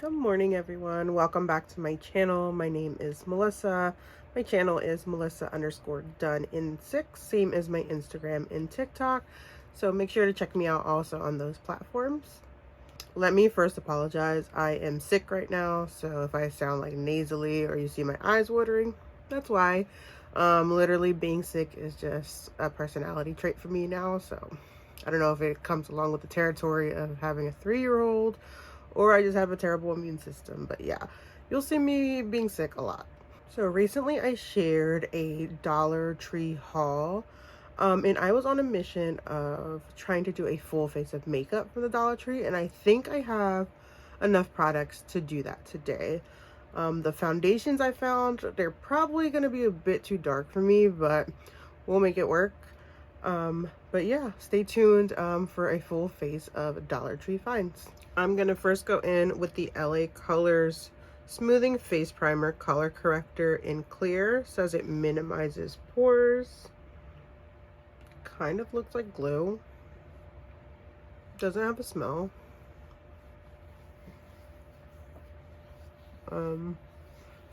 Good morning, everyone. Welcome back to my channel. My name is Melissa. My channel is Melissa_done in 6, same as my Instagram and TikTok. So make sure to check me out also on those platforms. Let me first apologize. I am sick right now, so if I sound like nasally or you see my eyes watering, that's why. Literally being sick is just a personality trait for me now, so I don't know if it comes along with the territory of having a 3-year-old or I just have a terrible immune system. But yeah, you'll see me being sick a lot. So recently I shared a Dollar Tree haul, and I was on a mission of trying to do a full face of makeup from the Dollar Tree, and I think I have enough products to do that today. The foundations I found, they're probably going to be a bit too dark for me, but we'll make it work. But yeah, stay tuned for a full face of Dollar Tree finds. I'm gonna first go in with the LA Colors Smoothing Face Primer Color Corrector in Clear. Says it minimizes pores. Kind of looks like glue. Doesn't have a smell.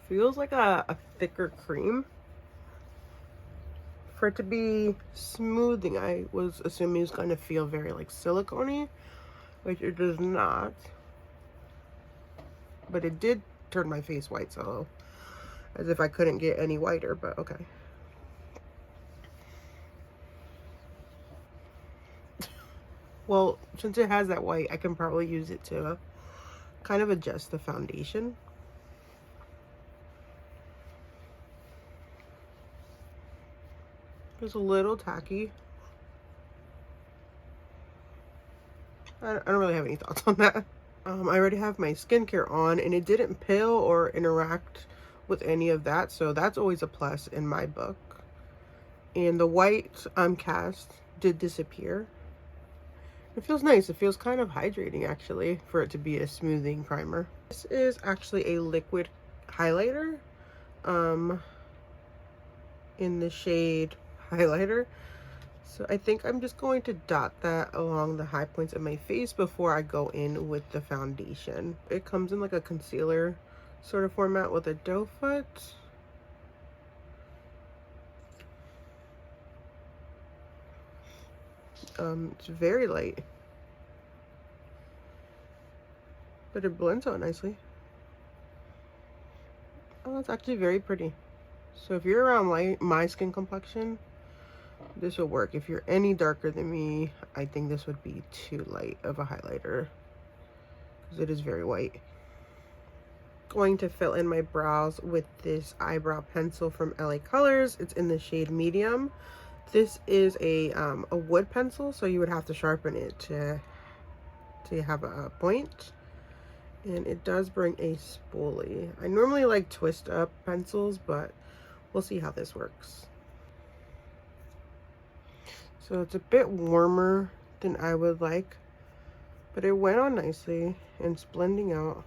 Feels like a thicker cream. For it to be smoothing, I was assuming it's going to feel very like silicone-y, which it does not. But it did turn my face white, so as if I couldn't get any whiter, but okay. Well, since it has that white, I can probably use it to kind of adjust the foundation. It's a little tacky. I don't really have any thoughts on that. I already have my skincare on, and it didn't peel or interact with any of that, so that's always a plus in my book. And the white cast did disappear. It feels nice. It feels kind of hydrating, actually, for it to be a smoothing primer. This is actually a liquid highlighter in the shade Highlighter. So I think I'm just going to dot that along the high points of my face before I go in with the foundation. It comes in like a concealer sort of format with a doe foot. It's very light, but it blends out nicely. Oh, it's actually very pretty. So if you're around my skin complexion, this will work. If you're any darker than me, I think this would be too light of a highlighter because it is very white. Going to fill in my brows with this eyebrow pencil from LA Colors. It's in the shade medium. This is a wood pencil, so you would have to sharpen it to have a point. And it does bring a spoolie. I normally like twist up pencils, but we'll see how this works. So it's a bit warmer than I would like, but it went on nicely and it's blending out.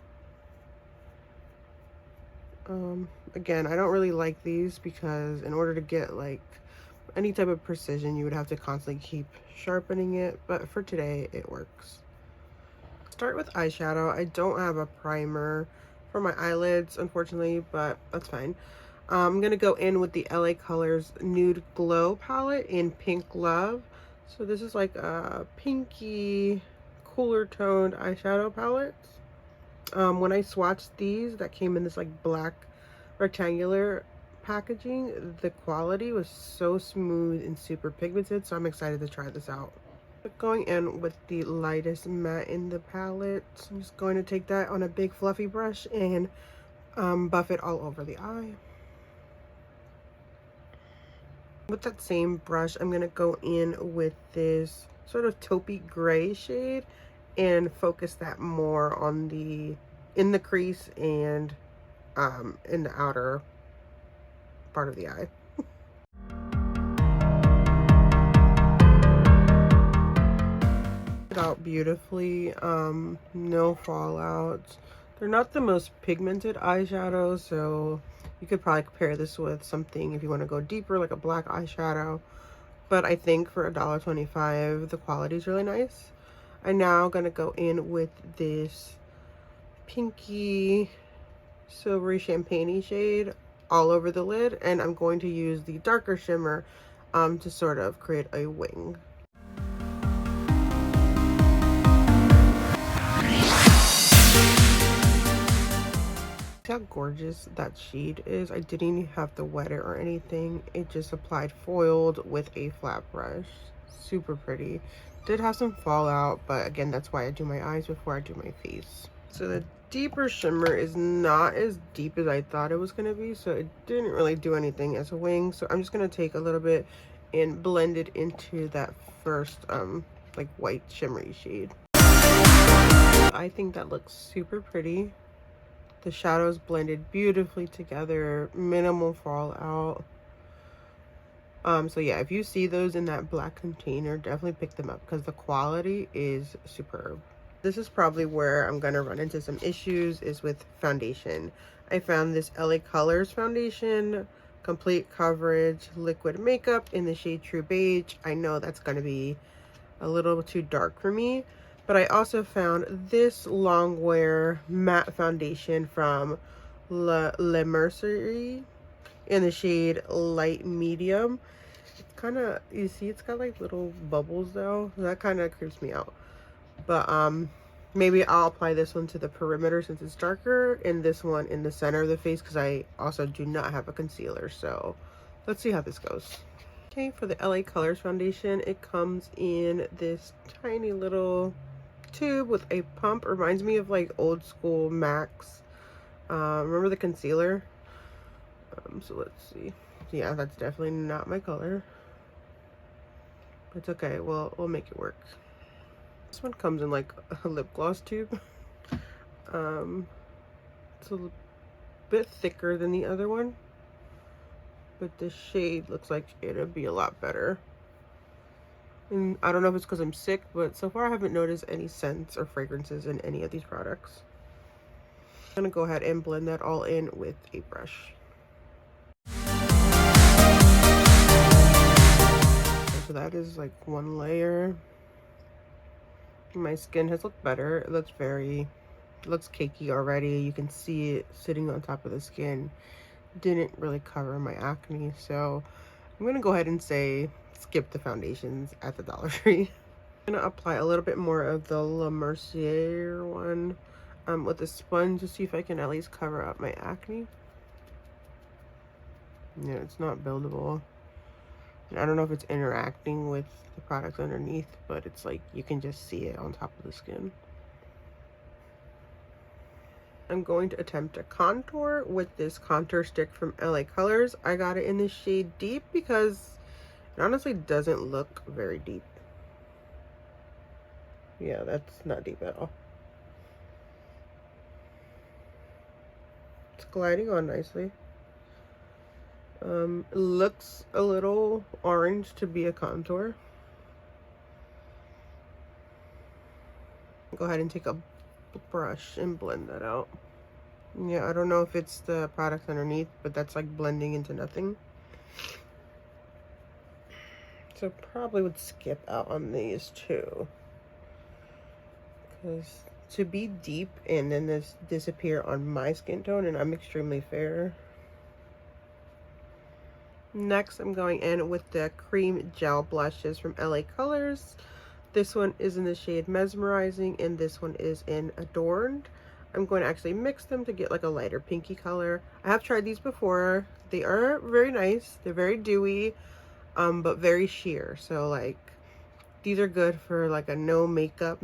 Again, I don't really like these because in order to get like any type of precision, you would have to constantly keep sharpening it, but for today it works. Start with eyeshadow. I don't have a primer for my eyelids, unfortunately, but that's fine. I'm gonna go in with the LA Colors Nude Glow palette in Pink Love. So this is like a pinky, cooler toned eyeshadow palette. When I swatched these, that came in this like black rectangular packaging, the quality was so smooth and super pigmented, so I'm excited to try this out. Going in with the lightest matte in the palette, I'm just going to take that on a big fluffy brush and buff it all over the eye. With that same brush, I'm going to go in with this sort of taupey gray shade and focus that more on in the crease and in the outer part of the eye. It out beautifully, no fallout. They're not the most pigmented eyeshadows, so you could probably compare this with something if you want to go deeper, like a black eyeshadow. But I think for $1.25, the quality is really nice. I'm now gonna go in with this pinky, silvery champagne-y shade all over the lid, and I'm going to use the darker shimmer to sort of create a wing. See how gorgeous that shade is? I didn't even have to wet it or anything. It just applied foiled with a flat brush. Super pretty. Did have some fallout, but again, that's why I do my eyes before I do my face. So the deeper shimmer is not as deep as I thought it was going to be, so it didn't really do anything as a wing. So I'm just going to take a little bit and blend it into that first like white shimmery shade. I think that looks super pretty. The shadows blended beautifully together, minimal fallout. So yeah, if you see those in that black container, definitely pick them up because the quality is superb. This is probably where I'm gonna run into some issues, is with foundation. I found this LA Colors foundation, complete coverage liquid makeup in the shade True Beige. I know that's gonna be a little too dark for me, but I also found this long wear matte foundation from Le Mercerie in the shade Light Medium. It's kind of, you see it's got like little bubbles though, that kind of creeps me out. But maybe I'll apply this one to the perimeter since it's darker, and this one in the center of the face because I also do not have a concealer. So let's see how this goes. Okay, for the LA Colors foundation, it comes in this tiny little tube with a pump. Reminds me of like old school MAC's. Remember the concealer? So let's see. Yeah, that's definitely not my color. It's okay, we'll make it work. This one comes in like a lip gloss tube. It's a bit thicker than the other one, but the shade looks like it'll be a lot better. And I don't know if it's because I'm sick, but so far I haven't noticed any scents or fragrances in any of these products. I'm gonna go ahead and blend that all in with a brush. So that is like one layer. My skin has looked better. It looks cakey already. You can see it sitting on top of the skin. Didn't really cover my acne, so I'm gonna go ahead and say skip the foundations at the Dollar Tree. I'm gonna apply a little bit more of the Le Mercier one with a sponge to see if I can at least cover up my acne. Yeah, it's not buildable. And I don't know if it's interacting with the products underneath, but it's like you can just see it on top of the skin. I'm going to attempt a contour with this contour stick from LA Colors. I got it in the shade Deep because it honestly doesn't look very deep. Yeah, that's not deep at all. It's gliding on nicely. It looks a little orange to be a contour. Go ahead and take a brush and blend that out. Yeah, I don't know if it's the product underneath, but that's like blending into nothing. So probably would skip out on these too, because to be deep and then this disappear on my skin tone, and I'm extremely fair. Next, I'm going in with the cream gel blushes from LA Colors. This one is in the shade Mesmerizing, and this one is in Adorned. I'm going to actually mix them to get like a lighter pinky color. I have tried these before. They are very nice. They're very dewy, but very sheer. So like, these are good for like a no makeup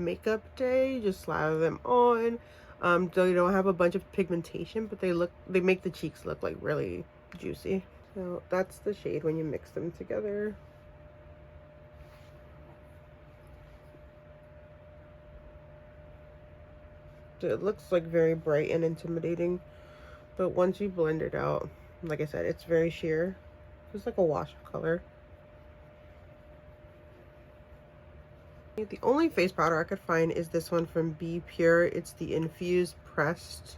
day. Just slather them on. They don't have a bunch of pigmentation, but they make the cheeks look like really juicy. So that's the shade when you mix them together. So it looks like very bright and intimidating, but once you blend it out, like I said, it's very sheer. It's like a wash of color. The only face powder I could find is this one from Be Pure. It's the Infused Pressed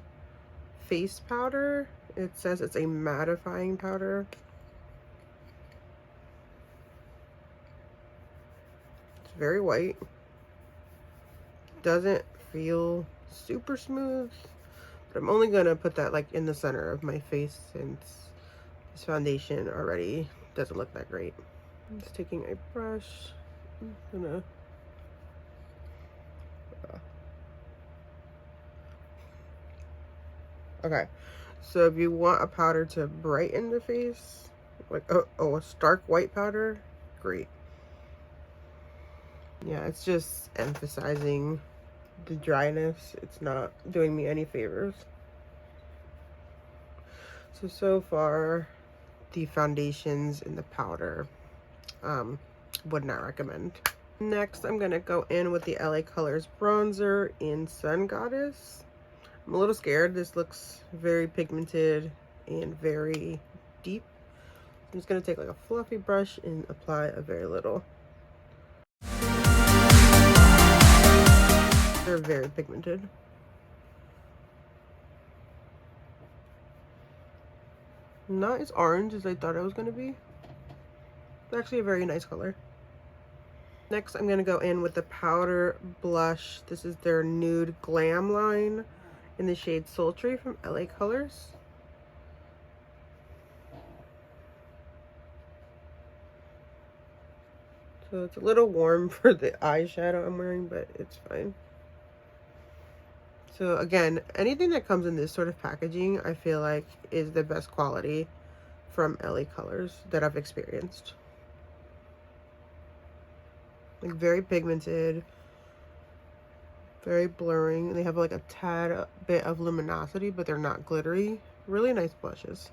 Face Powder. It says it's a mattifying powder. It's very white. Doesn't feel super smooth. But I'm only gonna put that like in the center of my face since this foundation already doesn't look that great. I'm just taking a brush. I'm gonna okay, so if you want a powder to brighten the face, like a stark white powder, great. Yeah, it's just emphasizing the dryness. It's not doing me any favors. So far, the foundations and the powder, would not recommend. Next, I'm gonna go in with the LA Colors bronzer in Sun Goddess. I'm a little scared. This looks very pigmented and very deep. I'm just gonna take like a fluffy brush and apply a very little. They're very pigmented. Not as orange as I thought it was gonna be. It's actually a very nice color. Next, I'm gonna go in with the powder blush. This is their Nude Glam line in the shade Sultry from LA Colors. So it's a little warm for the eyeshadow I'm wearing, but it's fine. So again, anything that comes in this sort of packaging, I feel like is the best quality from LA Colors that I've experienced. Like very pigmented, very blurring. They have like a tad bit of luminosity, but they're not glittery. Really nice blushes.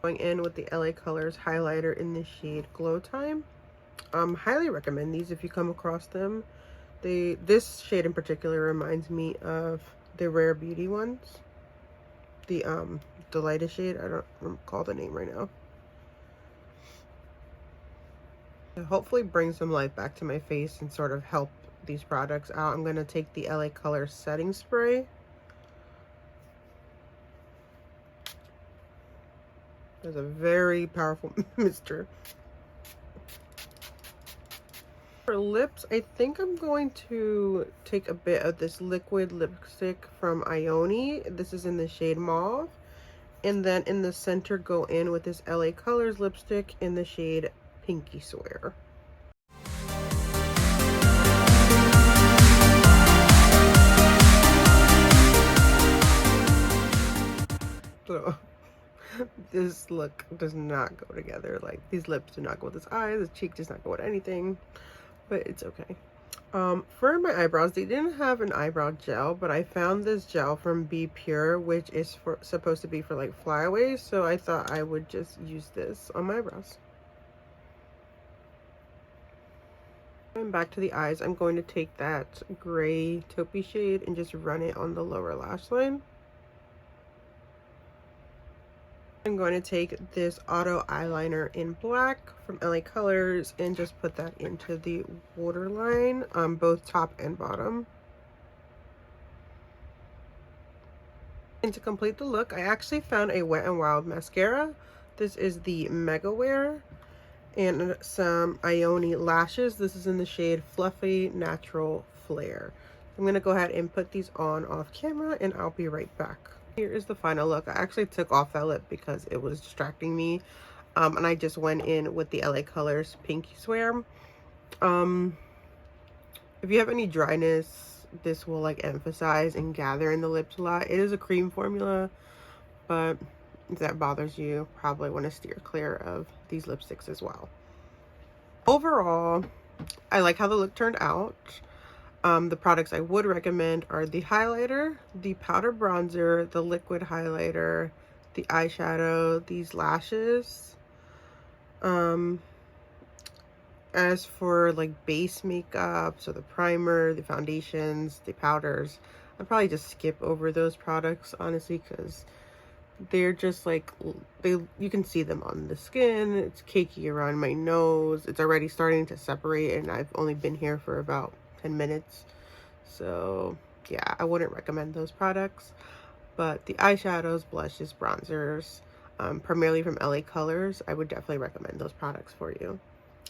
Going in with the LA Colors highlighter in the shade Glow Time. Highly recommend these if you come across them. This shade in particular reminds me of the Rare Beauty ones. The lightest shade. I don't recall the name right now. Hopefully bring some light back to my face and sort of help these products out. I'm going to take the LA Colors setting spray. There's a very powerful mister. For lips, I think I'm going to take a bit of this liquid lipstick from Ioni. This is in the shade Mauve. And then in the center, go in with this LA Colors lipstick in the shade Pinky Swear. So, this look does not go together. Like, these lips do not go with this eye. This cheek does not go with anything. But it's okay. For my eyebrows, they didn't have an eyebrow gel, but I found this gel from Be Pure, which is supposed to be for like flyaways. So I thought I would just use this on my eyebrows. And back to the eyes, I'm going to take that gray taupey shade and just run it on the lower lash line. I'm going to take this auto eyeliner in black from LA Colors and just put that into the waterline on both top and bottom. And to complete the look, I actually found a Wet n Wild mascara. This is the Mega Wear, and some Ioni lashes. This is in the shade Fluffy Natural Flare. I'm going to go ahead and put these on off camera, and I'll be right back. Here is the final look. I actually took off that lip because it was distracting me. And I just went in with the LA Colors Pinky Swear. If you have any dryness, this will like emphasize and gather in the lips a lot. It is a cream formula, but if that bothers you, probably want to steer clear of these lipsticks as well. Overall, I like how the look turned out. The products I would recommend are the highlighter, the powder bronzer, the liquid highlighter, the eyeshadow, these lashes. As for like base makeup, so the primer, the foundations, the powders, I'd probably just skip over those products, honestly, because they're just like, you can see them on the skin. It's cakey around my nose. It's already starting to separate, and I've only been here for about 10 minutes. So yeah, I wouldn't recommend those products. But the eyeshadows, blushes, bronzers, primarily from LA Colors, I would definitely recommend those products for you.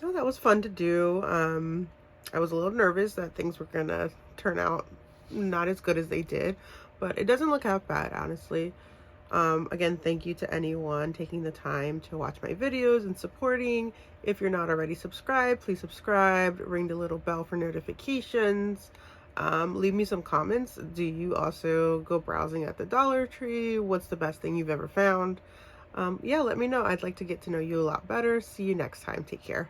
Oh, that was fun to do. I was a little nervous that things were gonna turn out not as good as they did, but it doesn't look half bad, honestly. Again, thank you to anyone taking the time to watch my videos and supporting. If you're not already subscribed, please subscribe, ring the little bell for notifications. Leave me some comments. Do you also go browsing at the Dollar Tree? What's the best thing you've ever found? Yeah, let me know. I'd like to get to know you a lot better. See you next time. Take care.